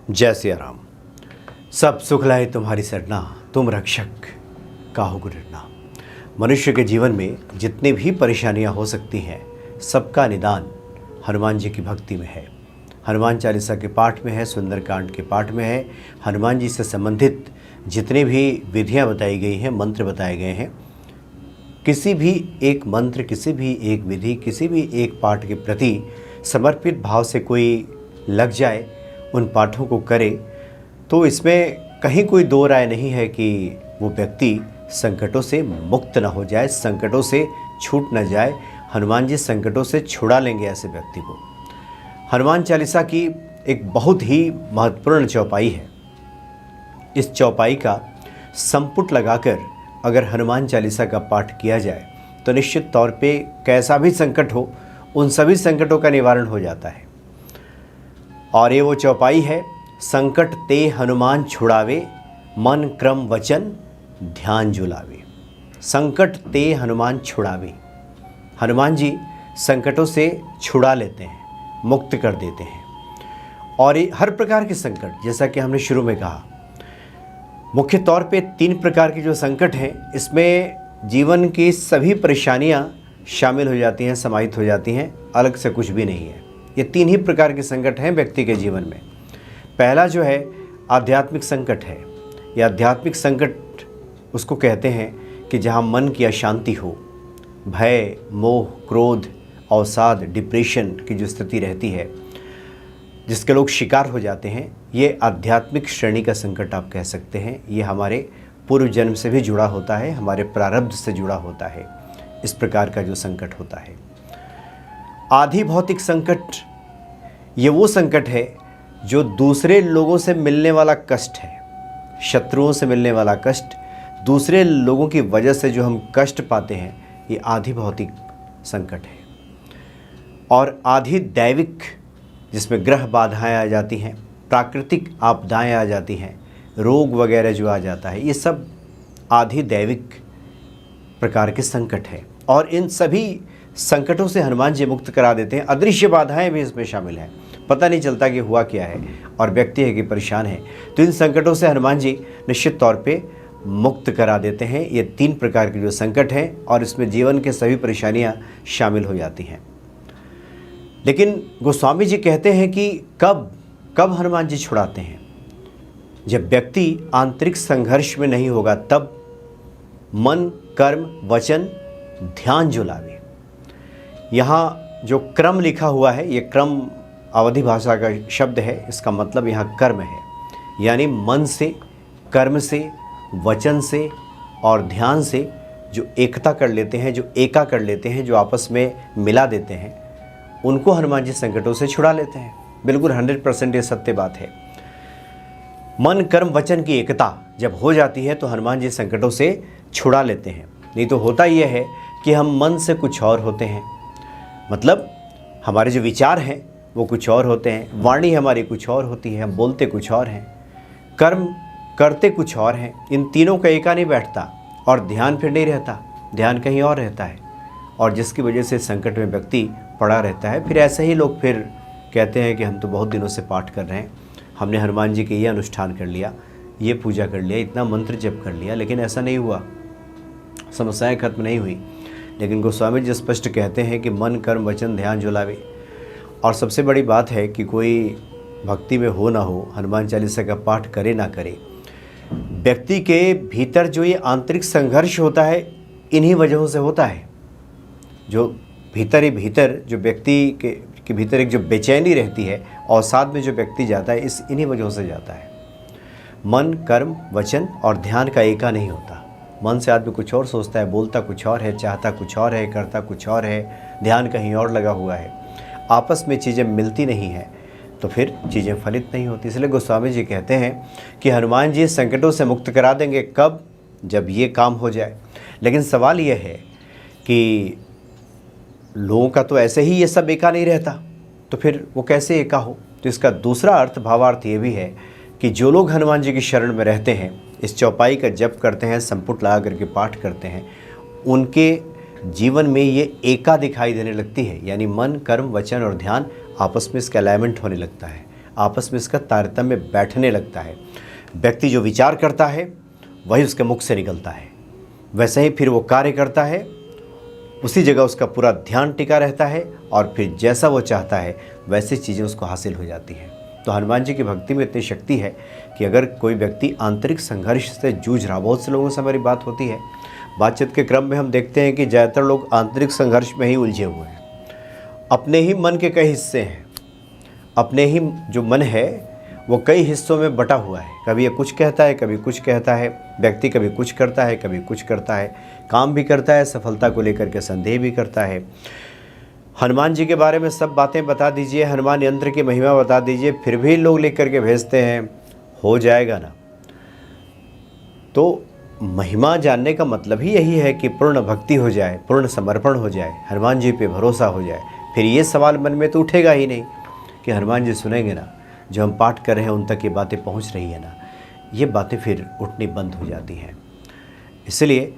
जय सिया राम। सब सुख लाए तुम्हारी सरना, तुम रक्षक काहू को डरना। मनुष्य के जीवन में जितनी भी परेशानियां हो सकती हैं, सबका निदान हनुमान जी की भक्ति में है। हनुमान चालीसा के पाठ में है, सुंदरकांड के पाठ में है। हनुमान जी से संबंधित जितने भी विधियां बताई गई हैं, मंत्र बताए गए हैं, किसी भी एक मंत्र, किसी भी एक विधि, किसी भी एक पाठ के प्रति समर्पित भाव से कोई लग जाए, उन पाठों को करे, तो इसमें कहीं कोई दो राय नहीं है कि वो व्यक्ति संकटों से मुक्त न हो जाए, संकटों से छूट न जाए। हनुमान जी संकटों से छुड़ा लेंगे ऐसे व्यक्ति को। हनुमान चालीसा की एक बहुत ही महत्वपूर्ण चौपाई है। इस चौपाई का संपुट लगाकर अगर हनुमान चालीसा का पाठ किया जाए तो निश्चित तौर पे कैसा भी संकट हो, उन सभी संकटों का निवारण हो जाता है। और ये वो चौपाई है, संकट ते हनुमान छुड़ावे, मन क्रम वचन ध्यान जुलावे। संकट ते हनुमान छुड़ावे, हनुमान जी संकटों से छुड़ा लेते हैं, मुक्त कर देते हैं। और ये हर प्रकार के संकट, जैसा कि हमने शुरू में कहा, मुख्य तौर पे 3 प्रकार के जो संकट हैं, इसमें जीवन की सभी परेशानियां शामिल हो जाती हैं, समाहित हो जाती हैं, अलग से कुछ भी नहीं है। ये 3 ही प्रकार के संकट हैं व्यक्ति के जीवन में। पहला जो है आध्यात्मिक संकट है। यह आध्यात्मिक संकट उसको कहते हैं कि जहाँ मन की अशांति हो, भय, मोह, क्रोध, अवसाद, डिप्रेशन की जो स्थिति रहती है, जिसके लोग शिकार हो जाते हैं, ये आध्यात्मिक श्रेणी का संकट आप कह सकते हैं। ये हमारे पूर्व जन्म से भी जुड़ा होता है, हमारे प्रारब्ध से जुड़ा होता है। इस प्रकार का जो संकट होता है। आधि भौतिक संकट, ये वो संकट है जो दूसरे लोगों से मिलने वाला कष्ट है, शत्रुओं से मिलने वाला कष्ट, दूसरे लोगों की वजह से जो हम कष्ट पाते हैं, ये आधि भौतिक संकट है। और आधि दैविक, जिसमें ग्रह बाधाएं आ जाती हैं, प्राकृतिक आपदाएं आ जाती हैं, रोग वगैरह जो आ जाता है, ये सब आधि दैविक प्रकार के संकट है। और इन सभी संकटों से हनुमान जी मुक्त करा देते हैं। अदृश्य बाधाएं भी इसमें शामिल हैं, पता नहीं चलता कि हुआ क्या है, और व्यक्ति है कि परेशान है, तो इन संकटों से हनुमान जी निश्चित तौर पे मुक्त करा देते हैं। ये 3 प्रकार के जो संकट हैं, और इसमें जीवन के सभी परेशानियां शामिल हो जाती हैं। लेकिन गोस्वामी जी कहते हैं कि कब हनुमान जी छुड़ाते हैं? जब व्यक्ति आंतरिक संघर्ष में नहीं होगा, तब मन, कर्म, वचन, ध्यान जुलावे। यहाँ जो क्रम लिखा हुआ है, ये क्रम अवधी भाषा का शब्द है, इसका मतलब यहाँ कर्म है। यानी मन से, कर्म से, वचन से और ध्यान से जो एकता कर लेते हैं, जो एका कर लेते हैं, जो आपस में मिला देते हैं, उनको हनुमान जी संकटों से छुड़ा लेते हैं। बिल्कुल 100% ये सत्य बात है। मन, कर्म, वचन की एकता जब हो जाती है तो हनुमान जी संकटों से छुड़ा लेते हैं। नहीं तो होता यह है कि हम मन से कुछ और होते हैं, मतलब हमारे जो विचार हैं वो कुछ और होते हैं, वाणी हमारी कुछ और होती है, हम बोलते कुछ और हैं, कर्म करते कुछ और हैं। इन तीनों का एका नहीं बैठता, और ध्यान फिर नहीं रहता, ध्यान कहीं और रहता है, और जिसकी वजह से संकट में व्यक्ति पड़ा रहता है। फिर ऐसे ही लोग फिर कहते हैं कि हम तो बहुत दिनों से पाठ कर रहे हैं, हमने हनुमान जी के ये अनुष्ठान कर लिया, ये पूजा कर लिया, इतना मंत्र जप कर लिया, लेकिन ऐसा नहीं हुआ, समस्याएं खत्म नहीं हुई। लेकिन गोस्वामी जी स्पष्ट कहते हैं कि मन, कर्म, वचन, ध्यान जुलावे। और सबसे बड़ी बात है कि कोई भक्ति में हो ना हो, हनुमान चालीसा का पाठ करे ना करे, व्यक्ति के भीतर जो ये आंतरिक संघर्ष होता है, इन्हीं वजहों से होता है। जो भीतर ही भीतर जो व्यक्ति के भीतर एक जो बेचैनी रहती है, अवसाद में जो व्यक्ति जाता है, इन्हीं वजहों से जाता है। मन, कर्म, वचन और ध्यान का एका नहीं होता। मन से आदमी कुछ और सोचता है, बोलता कुछ और है, चाहता कुछ और है, करता कुछ और है, ध्यान कहीं और लगा हुआ है, आपस में चीज़ें मिलती नहीं हैं, तो फिर चीज़ें फलित नहीं होती। इसलिए गोस्वामी जी कहते हैं कि हनुमान जी संकटों से मुक्त करा देंगे। कब? जब ये काम हो जाए। लेकिन सवाल ये है कि लोगों का तो ऐसे ही ये सब एका नहीं रहता, तो फिर वो कैसे एका हो? तो इसका दूसरा अर्थ, भावार्थ ये भी है कि जो लोग हनुमान जी की शरण में रहते हैं, इस चौपाई का जप करते हैं, संपुट लगा करके पाठ करते हैं, उनके जीवन में ये एका दिखाई देने लगती है। यानी मन, कर्म, वचन और ध्यान आपस में इसका अलाइनमेंट होने लगता है, आपस में इसका तारतम्य बैठने लगता है। व्यक्ति जो विचार करता है वही उसके मुख से निकलता है, वैसे ही फिर वो कार्य करता है, उसी जगह उसका पूरा ध्यान टिका रहता है और फिर जैसा वो चाहता है वैसी चीज़ें उसको हासिल हो जाती हैं। तो हनुमान जी की भक्ति में इतनी शक्ति है कि अगर कोई व्यक्ति आंतरिक संघर्ष से जूझ रहा, बहुत से लोगों से हमारी बात होती है, बातचीत के क्रम में हम देखते हैं कि ज़्यादातर लोग आंतरिक संघर्ष में ही उलझे हुए हैं। अपने ही मन के कई हिस्से हैं, अपने ही जो मन है वो कई हिस्सों में बटा हुआ है। कभी ये कुछ कहता है, कभी कुछ कहता है। व्यक्ति कभी कुछ करता है, कभी कुछ करता है, काम भी करता है, सफलता को लेकर के संदेह भी करता है। हनुमान जी के बारे में सब बातें बता दीजिए, हनुमान यंत्र की महिमा बता दीजिए, फिर भी लोग लिख करके भेजते हैं हो जाएगा ना। तो महिमा जानने का मतलब ही यही है कि पूर्ण भक्ति हो जाए, पूर्ण समर्पण हो जाए, हनुमान जी पे भरोसा हो जाए। फिर ये सवाल मन में तो उठेगा ही नहीं कि हनुमान जी सुनेंगे ना, जो हम पाठ कर रहे हैं उन तक ये बातें पहुंच रही है ना। ये बातें फिर उठनी बंद हो जाती हैं। इसलिए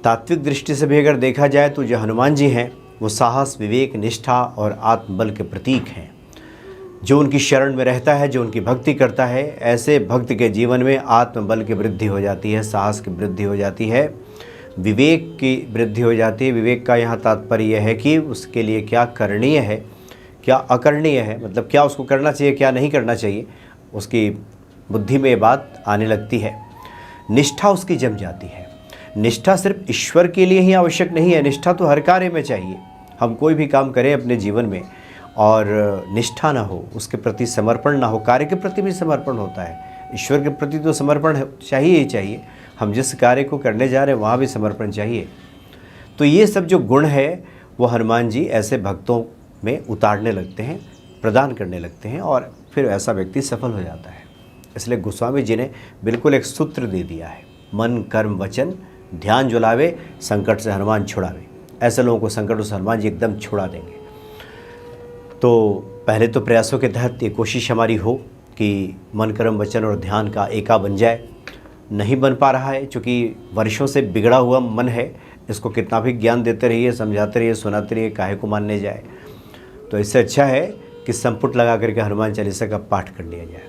तात्विक दृष्टि से भी अगर देखा जाए तो जो हनुमान जी हैं वो साहस, विवेक, निष्ठा और आत्मबल के प्रतीक हैं। जो उनकी शरण में रहता है, जो उनकी भक्ति करता है, ऐसे भक्त के जीवन में आत्मबल की वृद्धि हो जाती है, साहस की वृद्धि हो जाती है, विवेक की वृद्धि हो जाती है। विवेक का यहाँ तात्पर्य यह है कि उसके लिए क्या करणीय है, क्या अकरणीय है, मतलब क्या उसको करना चाहिए, क्या नहीं करना चाहिए, उसकी बुद्धि में ये बात आने लगती है। निष्ठा उसकी जम जाती है। निष्ठा सिर्फ ईश्वर के लिए ही आवश्यक नहीं है, निष्ठा तो हर कार्य में चाहिए। हम कोई भी काम करें अपने जीवन में और निष्ठा ना हो, उसके प्रति समर्पण ना हो, कार्य के प्रति भी समर्पण होता है, ईश्वर के प्रति तो समर्पण चाहिए ही चाहिए। हम जिस कार्य को करने जा रहे हैं वहाँ भी समर्पण चाहिए। तो ये सब जो गुण है वो हनुमान जी ऐसे भक्तों में उतारने लगते हैं, प्रदान करने लगते हैं और फिर ऐसा व्यक्ति सफल हो जाता है। इसलिए गोस्वामी जी ने बिल्कुल एक सूत्र दे दिया है, मन कर्म वचन ध्यान जुलावे, संकट से हनुमान छुड़ावे। ऐसे लोगों को संकटों से हनुमान जी एकदम छुड़ा देंगे। तो पहले तो प्रयासों के तहत ये कोशिश हमारी हो कि मन कर्म वचन और ध्यान का एका बन जाए। नहीं बन पा रहा है, चूँकि वर्षों से बिगड़ा हुआ मन है, इसको कितना भी ज्ञान देते रहिए, समझाते रहिए, सुनाते रहिए, काहे को मानने जाए। तो इससे अच्छा है कि संपुट लगा करके हनुमान चालीसा का पाठ कर लिया जाए,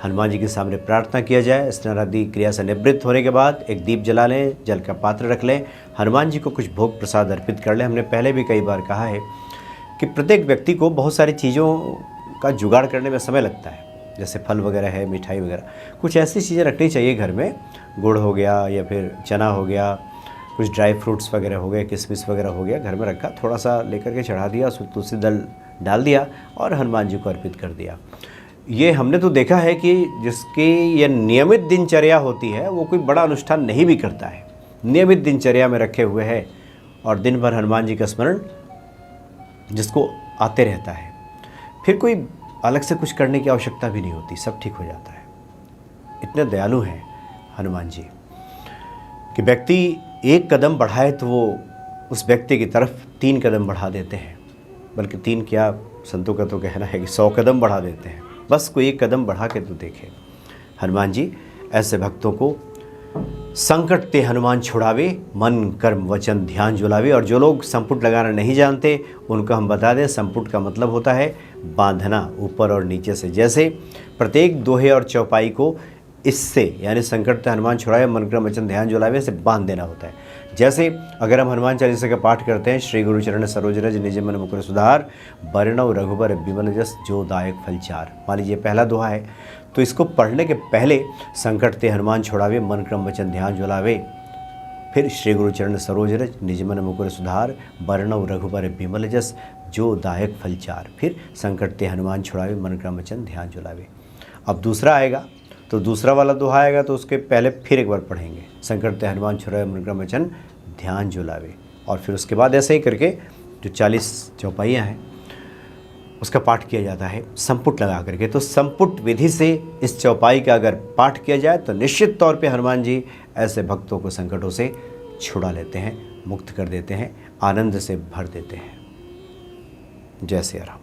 हनुमान जी के सामने प्रार्थना किया जाए। स्नान आदि क्रिया से निवृत्त होने के बाद एक दीप जला लें, जल का पात्र रख लें, हनुमान जी को कुछ भोग प्रसाद अर्पित कर लें। हमने पहले भी कई बार कहा है कि प्रत्येक व्यक्ति को बहुत सारी चीज़ों का जुगाड़ करने में समय लगता है, जैसे फल वगैरह है, मिठाई वगैरह, कुछ ऐसी चीज़ें रखनी चाहिए घर में। गुड़ हो गया या फिर चना हो गया, कुछ ड्राई फ्रूट्स वगैरह हो गए, किशमिश वगैरह हो गया, घर में रखा, थोड़ा सा लेकर के चढ़ा दिया, उसमें तुलसी दल डाल दिया और हनुमान जी को अर्पित कर दिया। ये हमने तो देखा है कि जिसकी ये नियमित दिनचर्या होती है वो कोई बड़ा अनुष्ठान नहीं भी करता है, नियमित दिनचर्या में रखे हुए है और दिन भर हनुमान जी का स्मरण जिसको आते रहता है, फिर कोई अलग से कुछ करने की आवश्यकता भी नहीं होती, सब ठीक हो जाता है। इतने दयालु हैं हनुमान जी कि व्यक्ति एक कदम बढ़ाए तो वो उस व्यक्ति की तरफ 3 कदम बढ़ा देते हैं, बल्कि 3 क्या, संतों का तो कहना है कि 100 कदम बढ़ा देते हैं। बस कोई एक कदम बढ़ा के तो देखे। हनुमान जी ऐसे भक्तों को संकट ते हनुमान छुड़ावे, मन कर्म वचन ध्यान जुलावे। और जो लोग संपुट लगाना नहीं जानते उनको हम बता दें, संपुट का मतलब होता है बांधना ऊपर और नीचे से। जैसे प्रत्येक दोहे और चौपाई को इससे, यानी संकट ते हनुमान छुड़ावे मन कर्म वचन ध्यान जुलावे से बांध देना होता है। जैसे अगर हम हनुमान चालीसा का पाठ करते हैं, श्री गुरु चरण सरोज रज निज मन मुकुर सुधार, बरनौ रघुबर बिमल जस जो दायक फल चार। मान लीजिए पहला दोहा है, तो इसको पढ़ने के पहले संकट ते हनुमान छुड़ावे मन क्रम वचन ध्यान जुलावे, फिर श्री गुरु चरण सरोज रज निज मन मुकुर सुधार, बरनौ रघुबर बिमल जस जो दायक फल चार, फिर संकट ते हनुमान छुड़ावे मन क्रम वचन ध्यान जुलावे। अब दूसरा आएगा तो दूसरा वाला दोहा आएगा तो उसके पहले फिर एक बार पढ़ेंगे, संकट ते हनुमान छुड़ावे मन क्रम वचन ध्यान जुलावे। और फिर उसके बाद ऐसे ही करके जो 40 चौपाइयाँ हैं उसका पाठ किया जाता है संपुट लगा करके। तो संपुट विधि से इस चौपाई का अगर पाठ किया जाए तो निश्चित तौर पे हनुमान जी ऐसे भक्तों को संकटों से छुड़ा लेते हैं, मुक्त कर देते हैं, आनंद से भर देते हैं। जय सिया राम।